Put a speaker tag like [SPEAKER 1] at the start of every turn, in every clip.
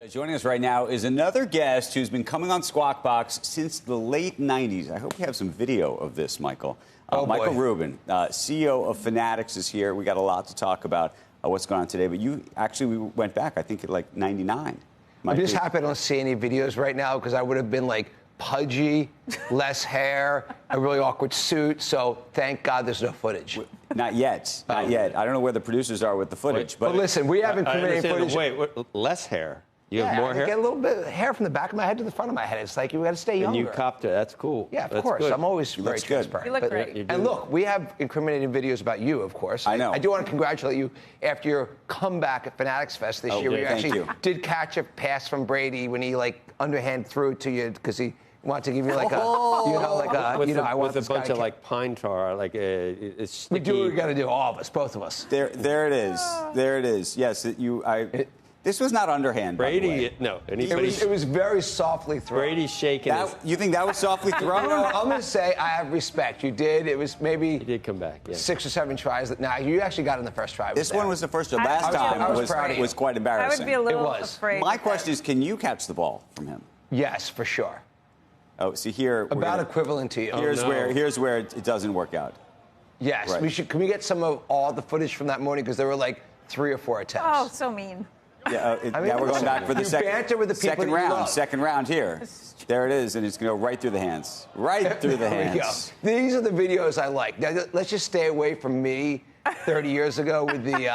[SPEAKER 1] Joining us right now is another guest who's been coming on Squawk Box since the late 90s. I hope we have some video of this, Michael. Michael Rubin, CEO of Fanatics, is here. We got a lot to talk about what's going on today. But you actually went back, I think, at like 99.
[SPEAKER 2] I'm just happy I don't see any videos right now because I would have been like pudgy, less hair, a really awkward suit. So thank God there's no footage.
[SPEAKER 1] Not yet. Not yet. I don't know where the producers are with the footage.
[SPEAKER 2] But listen, we haven't created footage.
[SPEAKER 3] Wait, less hair? You have more hair?
[SPEAKER 2] I get a little bit of hair from the back of my head to the front of my head. It's like you got to stay younger.
[SPEAKER 3] And you copped it. That's cool.
[SPEAKER 2] Yeah, of
[SPEAKER 3] That's
[SPEAKER 2] course.
[SPEAKER 3] Good.
[SPEAKER 2] I'm always very transparent.
[SPEAKER 4] You look great.
[SPEAKER 2] And look, we have incriminating videos about you, of course.
[SPEAKER 1] I know.
[SPEAKER 2] I do want to congratulate you after your comeback at Fanatics Fest this year. You actually did catch a pass from Brady when he like underhand threw it to you because he wanted to give you like a, I want
[SPEAKER 3] with a bunch of like pine tar, like it's sticky.
[SPEAKER 2] We do what we got to do, all of us, both of us.
[SPEAKER 1] There it is. There it is. Yes, this was not underhand.
[SPEAKER 3] Brady, no.
[SPEAKER 2] It was very softly thrown.
[SPEAKER 3] Brady's shaking.
[SPEAKER 1] You think that was softly thrown?
[SPEAKER 2] I'm going to say I have respect. You did. It was maybe
[SPEAKER 3] he did come back. Yeah.
[SPEAKER 2] 6 or 7 tries. Now you actually got in the first try.
[SPEAKER 1] This one was the first. Last time was quite embarrassing.
[SPEAKER 4] I would be a little afraid.
[SPEAKER 1] My question is, can you catch the ball from him?
[SPEAKER 2] Yes, for sure.
[SPEAKER 1] Oh, see here.
[SPEAKER 2] About equivalent to you.
[SPEAKER 1] Here's where it doesn't work out.
[SPEAKER 2] Yes, right. Can we get some of all the footage from that morning because there were like 3 or 4 attempts.
[SPEAKER 4] Oh, so mean.
[SPEAKER 1] Yeah, now we're going back for the second round. Second round here. There it is, and it's going to go right through the hands. Right through the hands.
[SPEAKER 2] These are the videos I like. Now, let's just stay away from me 30 years ago with the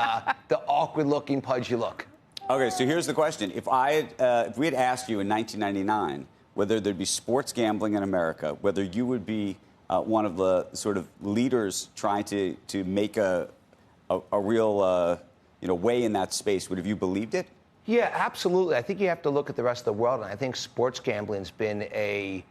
[SPEAKER 2] awkward-looking, pudgy look.
[SPEAKER 1] Okay, so here's the question. If we had asked you in 1999 whether there'd be sports gambling in America, whether you would be one of the sort of leaders trying to make a real way in that space, would have you believed it?
[SPEAKER 2] Yeah, absolutely. I think you have to look at the rest of the world, and I think sports gambling's been a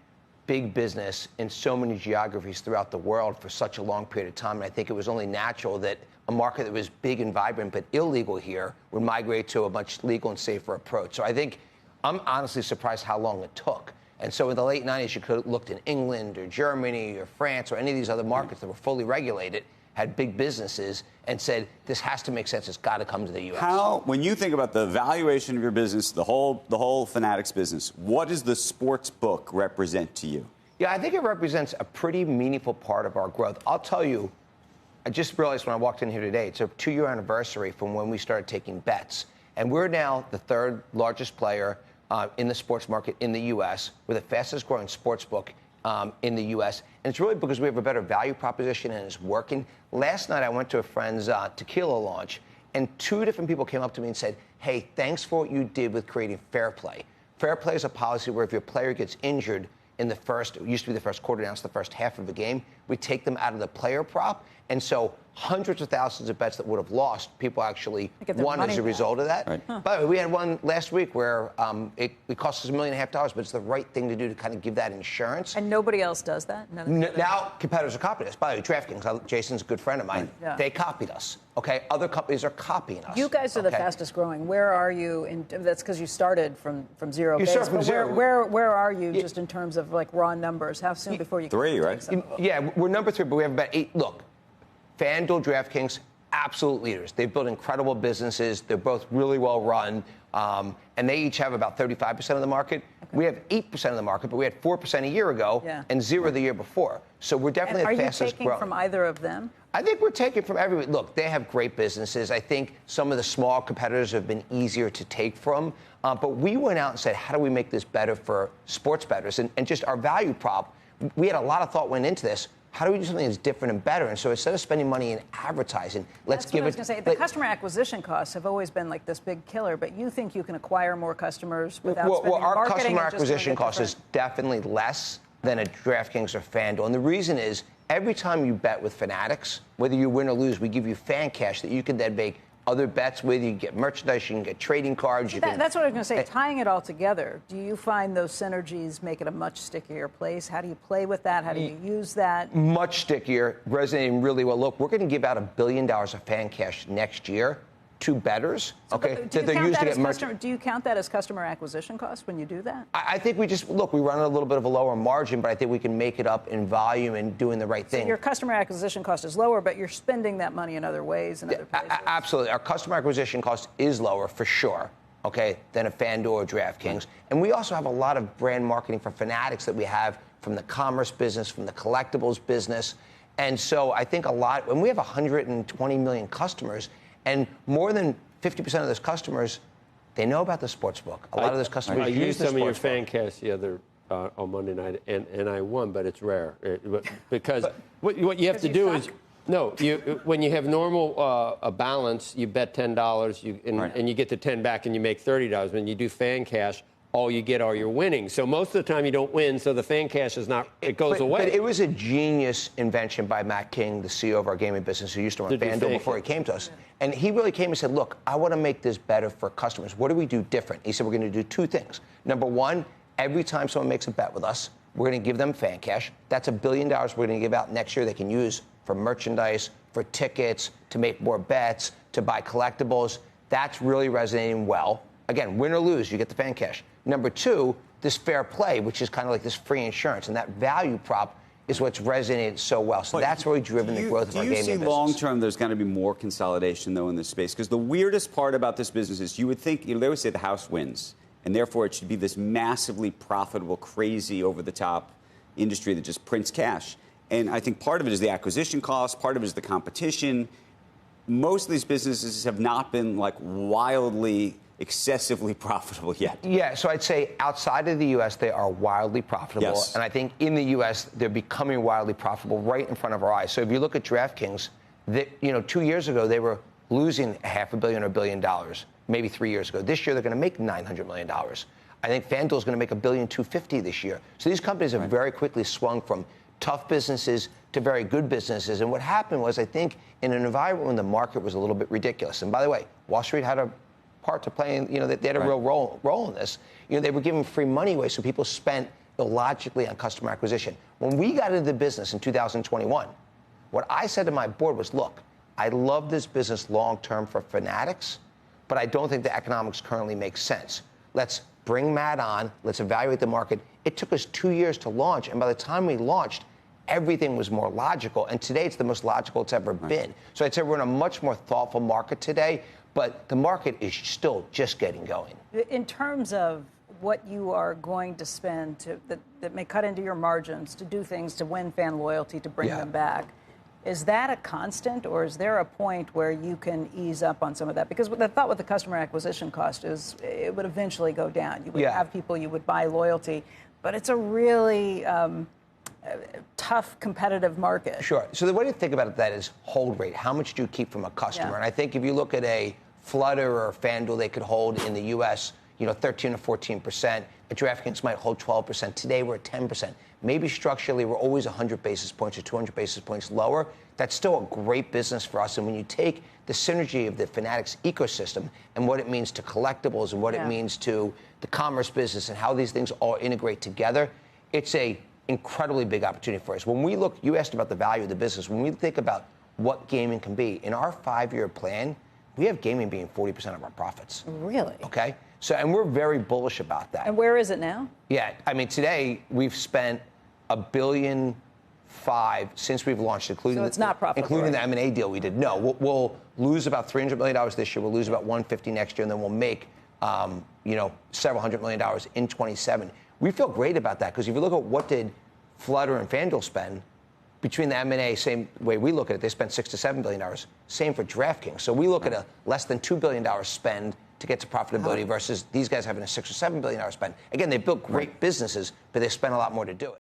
[SPEAKER 2] big business in so many geographies throughout the world for such a long period of time, and I think it was only natural that a market that was big and vibrant but illegal here would migrate to a much legal and safer approach. So I think I'm honestly surprised how long it took. And so in the late 90s, you could have looked in England or Germany or France or any of these other markets that were fully regulated, had big businesses, and said, this has to make sense. It's got to come to the U.S.
[SPEAKER 1] When you think about the valuation of your business, the whole Fanatics business, what does the sports book represent to you?
[SPEAKER 2] Yeah, I think it represents a pretty meaningful part of our growth. I'll tell you, I just realized when I walked in here today, it's a 2-year anniversary from when we started taking bets. And we're now the 3rd largest player in the sports market in the U.S. We're the fastest growing sports book in the U.S. And it's really because we have a better value proposition and it's working. Last night, I went to a friend's tequila launch, and 2 different people came up to me and said, hey, thanks for what you did with creating fair play. Fair play is a policy where if your player gets injured in it used to be the first quarter, now it's the first half of the game, we take them out of the player prop. And so hundreds of thousands of bets that would have lost, people actually won as a result of that. Right. By the way, we had one last week where it cost us $1.5 million, but it's the right thing to do to kind of give that insurance.
[SPEAKER 4] And nobody else does that?
[SPEAKER 2] Now competitors are copying us. By the way, DraftKings, Jason's a good friend of mine, they copied us. Okay, other companies are copying us.
[SPEAKER 4] You guys are the fastest growing. Where are you? That's because you started from zero.
[SPEAKER 2] You start from zero.
[SPEAKER 4] Where are you just in terms of like raw numbers? How soon before you?
[SPEAKER 1] 3, right?
[SPEAKER 2] Yeah, we're number 3, but we have about 8. Look. FanDuel, DraftKings, absolute leaders. They've built incredible businesses. They're both really well run, and they each have about 35% of the market. Okay. We have 8% of the market, but we had 4% a year ago and 0 the year before. So we're definitely the fastest growing.
[SPEAKER 4] Are you taking from either of them?
[SPEAKER 2] I think we're taking from everybody. Look, they have great businesses. I think some of the small competitors have been easier to take from. But we went out and said, how do we make this better for sports bettors? And just our value prop, we had a lot of thought went into this. How do we do something that's different and better? And so instead of spending money in advertising, let's give it.
[SPEAKER 4] That's what I was going to say. The customer acquisition costs have always been like this big killer, but you think you can acquire more customers without spending
[SPEAKER 2] our
[SPEAKER 4] marketing?
[SPEAKER 2] Customer acquisition cost is definitely less than a DraftKings or FanDuel. And the reason is every time you bet with Fanatics, whether you win or lose, we give you fan cash that you can then make other bets with. You can get merchandise, you can get trading cards.
[SPEAKER 4] That's what I was going to say. Tying it all together, do you find those synergies make it a much stickier place? How do you play with that? How do you use that?
[SPEAKER 2] Much stickier, resonating really well. Look, we're going to give out $1 billion of fan cash next year to bettors. Okay,
[SPEAKER 4] do you count that as customer acquisition costs when you do that?
[SPEAKER 2] I think we run a little bit of a lower margin, but I think we can make it up in volume and doing the right thing.
[SPEAKER 4] So your customer acquisition cost is lower, but you're spending that money in other ways and other places.
[SPEAKER 2] Absolutely. Our customer acquisition cost is lower for sure. okay, than a FanDuel or DraftKings. And we also have a lot of brand marketing for Fanatics that we have from the commerce business, from the collectibles business. And so I think a lot, and we have 120 million customers, and more than 50% of those customers, they know about the sportsbook. A lot of those customers
[SPEAKER 3] I
[SPEAKER 2] use
[SPEAKER 3] used
[SPEAKER 2] the
[SPEAKER 3] some of your
[SPEAKER 2] sportsbook.
[SPEAKER 3] fan casts the other on Monday night, and I won, but it's rare because what you have to do is when you have normal a balance, you bet $10, and you get the 10 back, and you make $30. When you do fan cash, all you get are your winnings. So most of the time you don't win, so the fan cash is not, it goes away.
[SPEAKER 2] But it was a genius invention by Matt King, the CEO of our gaming business, who used to run FanDuel before he came to us. And he really came and said, look, I want to make this better for customers. What do we do different? He said, we're going to do two things. Number one, every time someone makes a bet with us, we're going to give them fan cash. That's $1 billion we're going to give out next year they can use for merchandise, for tickets, to make more bets, to buy collectibles. That's really resonating well. Again, win or lose, you get the fan cash. Number two, this fair play, which is kind of like this free insurance. And that value prop is what's resonated so well. So that's really driven the growth of our gaming business.
[SPEAKER 1] Do you see long-term there's going to be more consolidation, though, in this space? Because the weirdest part about this business is you would think, they always say the house wins, and therefore it should be this massively profitable, crazy, over-the-top industry that just prints cash. And I think part of it is the acquisition cost, part of it is the competition. Most of these businesses have not been, like, wildly excessively profitable yet.
[SPEAKER 2] Yeah, so I'd say outside of the U.S., they are wildly profitable.
[SPEAKER 1] Yes.
[SPEAKER 2] And I think in the U.S., they're becoming wildly profitable right in front of our eyes. So if you look at DraftKings, 2 years ago, they were losing $500 million or $1 billion, maybe 3 years ago. This year, they're going to make $900 million. I think FanDuel is going to make $1.25 billion this year. So these companies have very quickly swung from tough businesses to very good businesses. And what happened was, I think, in an environment when the market was a little bit ridiculous, and by the way, Wall Street had a part to play in, they had a real role in this. They were giving free money away, so people spent illogically on customer acquisition. When we got into the business in 2021, what I said to my board was, look, I love this business long-term for Fanatics, but I don't think the economics currently make sense. Let's bring Matt on. Let's evaluate the market. It took us 2 years to launch, and by the time we launched, everything was more logical. And today, it's the most logical it's ever been. So I'd say we're in a much more thoughtful market today, but the market is still just getting going.
[SPEAKER 4] In terms of what you are going to spend that may cut into your margins to do things to win fan loyalty, to bring them back, is that a constant, or is there a point where you can ease up on some of that? Because the thought with the customer acquisition cost is it would eventually go down. You would have people, you would buy loyalty, but it's a really tough, competitive market.
[SPEAKER 2] Sure. So the way to think about that is hold rate. How much do you keep from a customer? And I think if you look at a Flutter or FanDuel, they could hold in the U.S., 13 or 14%. At DraftKings might hold 12%. Today, we're at 10%. Maybe structurally, we're always 100 basis points or 200 basis points lower. That's still a great business for us. And when you take the synergy of the Fanatics ecosystem and what it means to collectibles and what it means to the commerce business and how these things all integrate together, it's a incredibly big opportunity for us. When we look, you asked about the value of the business. When we think about what gaming can be, in our 5-year plan, we have gaming being 40% of our profits.
[SPEAKER 4] Really?
[SPEAKER 2] Okay? So, and we're very bullish about that.
[SPEAKER 4] And where is it now?
[SPEAKER 2] Yeah, I mean, today we've spent $1.5 billion since we've launched, including,
[SPEAKER 4] so it's not profitable,
[SPEAKER 2] including the M&A deal we did. No, we'll lose about $300 million this year. We'll lose about $150 million next year, and then we'll make, several $100 million in 27. We feel great about that, because if you look at what did Flutter and FanDuel spend, between the M&A, same way we look at it, they spent $6 to $7 billion. Same for DraftKings. So we look at a less than $2 billion spend to get to profitability versus these guys having a $6 or $7 billion spend. Again, they built great businesses, but they spent a lot more to do it.